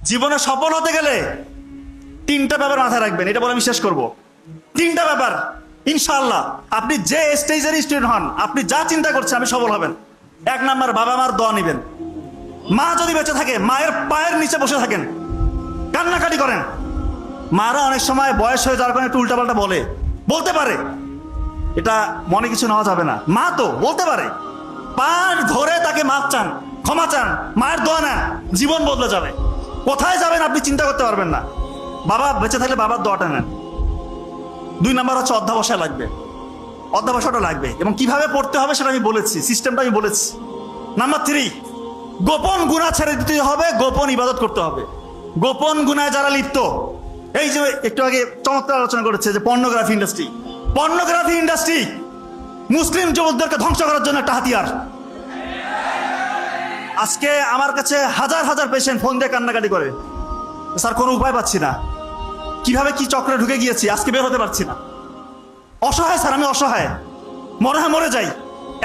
জীবনে সফল হতে গেলে তিনটা ব্যাপার মাথায় রাখবেন, এটা বলে আমি শেষ করবো। তিনটা ব্যাপার, ইনশাআল্লাহ আপনি যে স্টেজের স্টুডেন্ট হন, আপনি যা চিন্তা করছেন আপনি সফল হবেন। এক নাম্বার, বাবা মার দোয়া নিবেন। মা যদি বেঁচে থাকে মায়ের পায়ের নিচে বসে থাকেন, কান্নাকাটি করেন। মারা অনেক সময় বয়স হয়ে যাওয়ার কারণে একটু উল্টাপাল্টা বলতে পারে, এটা মনে কিছু নেওয়া যাবে না। মা তো বলতে পারে, পা ধরে তাকে মাপ চান, ক্ষমা চান, মায়ের দোয়া নেন, জীবন বদলে যাবে। কোথায় যাবেন আপনি চিন্তা করতে পারবেন না। বাবা বেঁচে থাকলে বাবার দোয়াটা নেন। দুই নাম্বার হচ্ছে অধ্যাবসায় লাগবে, অধ্যাবসায়টা লাগবে, এবং কিভাবে পড়তে হবে সেটা আমি বলেছি, সিস্টেমটা আমি বলেছি। নাম্বার 3, গোপন গুনাহ ছেড়ে দিতে হবে, গোপন ইবাদত করতে হবে। গোপন গুনায় যারা লিপ্ত, এই যে একটু আগে চমৎকার আলোচনা করেছে যে পর্নোগ্রাফি ইন্ডাস্ট্রি মুসলিম যুবকদেরকে ধ্বংস করার জন্য একটা হাতিয়ার। আজকে আমার কাছে হাজার হাজার পেশেন্ট ফোন দিয়ে কান্নাকাটি করে, স্যার কোনো উপায় পাচ্ছি না, কিভাবে কি চক্রে ঢুকে গিয়েছি, আজকে বের হতে পারছি না। অসহায় স্যার, আমি অসহায়, মনে হয় মরে যাই।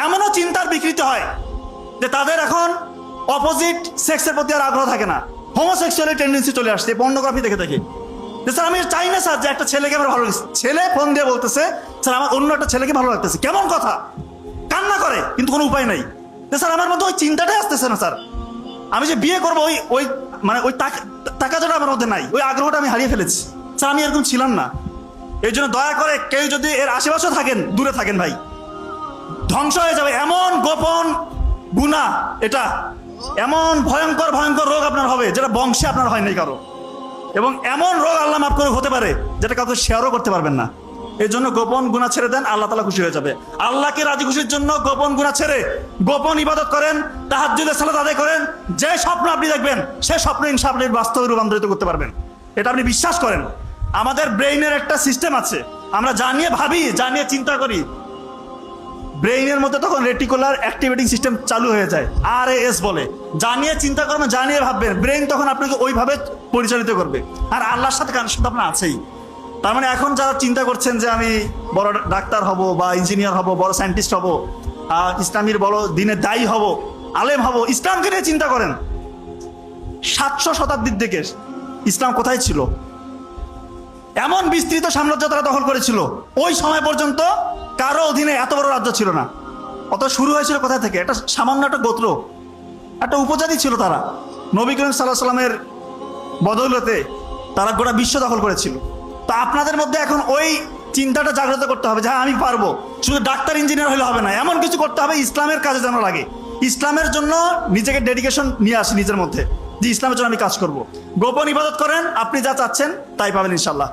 এমনও চিন্তার বিকৃতি হয় যে তাদের এখন অপোজিট সেক্সের প্রতি আর আগ্রহ থাকে না, হোমোসেক্সুয়ালি টেন্ডেন্সি চলে আসছে পর্নোগ্রাফি দেখে দেখে। স্যার আমি চাই না স্যার যে একটা ছেলেকে আমার ভালো লাগছে, ছেলে ফোন দিয়ে বলতেছে স্যার আমার অন্য একটা ছেলেকে ভালো লাগতেছে, কেমন কথা, কান্না করে কিন্তু কোনো উপায় নাই। স্যার আমার মধ্যে ওই চিন্তাটাই আসতেছে না স্যার, আমি যে বিয়ে করবো ওই মানে ওই টাকাটা আমার মধ্যে নাই, ওই আগ্রহটা আমি হারিয়ে ফেলেছি। স্যার আমি এরকম ছিলাম না। এই জন্য দয়া করে কেউ যদি এর আশেপাশে থাকেন দূরে থাকেন ভাই, ধ্বংস হয়ে যাবে। এমন গোপন গুনাহ এটা, এমন ভয়ঙ্কর ভয়ঙ্কর রোগ আপনার হবে যেটা বংশে আপনার হয় নাই কারো, এবং এমন রোগ আল্লাহ মাফ করে হতে পারে যেটা কাউকে শেয়ারও করতে পারবেন না। এই জন্য গোপন গুনাহ ছেড়ে দেন, আল্লাহ তাআলা খুশি হয়ে যাবে। আল্লাহকে রাজি খুশির জন্য গোপন গুনাহ ছেড়ে গোপন ইবাদত করেন, তাহাজ্জুদের সালাত আদায় করেন। যে স্বপ্ন আপনি দেখবেন সে স্বপ্ন ইনশাআল্লাহ বাস্তবে রূপান্তরিত করতে পারবেন, এটা আপনি বিশ্বাস করেন। আমাদের ব্রেইনের একটা সিস্টেম আছে, আমরা যা নিয়ে ভাবি, যা নিয়ে চিন্তা করি, ব্রেইনের মধ্যে তখন রেটিকুলার অ্যাক্টিভেটিং সিস্টেম চালু হয়ে যায়, RAS বলে। যা নিয়ে চিন্তা করবেন, যা নিয়ে ভাববেন, ব্রেইন তখন আপনাকে ওইভাবে পরিচালিত করবে। আর আল্লাহর সাথে কানেকশন আপনার আছেই। তার মানে এখন যারা চিন্তা করছেন যে আমি বড় ডাক্তার হব বা ইঞ্জিনিয়ার হব, বড় সায়েন্টিস্ট হব, ইসলামীর বড় দিনের দায়ী হব, আলেম হব, ইসলামকে নিয়ে চিন্তা করেন। 700 শতাব্দীর দিকে ইসলাম কোথায় ছিল? এমন বিস্তৃত সাম্রাজ্য তারা দখল করেছিল, ওই সময় পর্যন্ত কারো অধীনে এত বড় রাজ্য ছিল না। অত শুরু হয়েছিল কোথা থেকে? একটা সামান্য একটা গোত্র, একটা উপজাতি ছিল তারা। নবী করিম সাল্লাল্লাহু আলাইহি সাল্লামের বদৌলতে তারা গোটা বিশ্ব দখল করেছিল। তো আপনাদের মধ্যে এখন ওই চিন্তাটা জাগ্রত করতে হবে যে হ্যাঁ আমি পারবো। শুধু ডাক্তার ইঞ্জিনিয়ার হলে হবে না, এমন কিছু করতে হবে ইসলামের কাজে যেন লাগে, ইসলামের জন্য নিজেকে ডেডিকেশন নিয়ে আসি নিজের মধ্যে, যে ইসলামের জন্য আমি কাজ করব। গোপন ইবাদত করেন, আপনি যা চাচ্ছেন তাই পাবেন ইনশাআল্লাহ।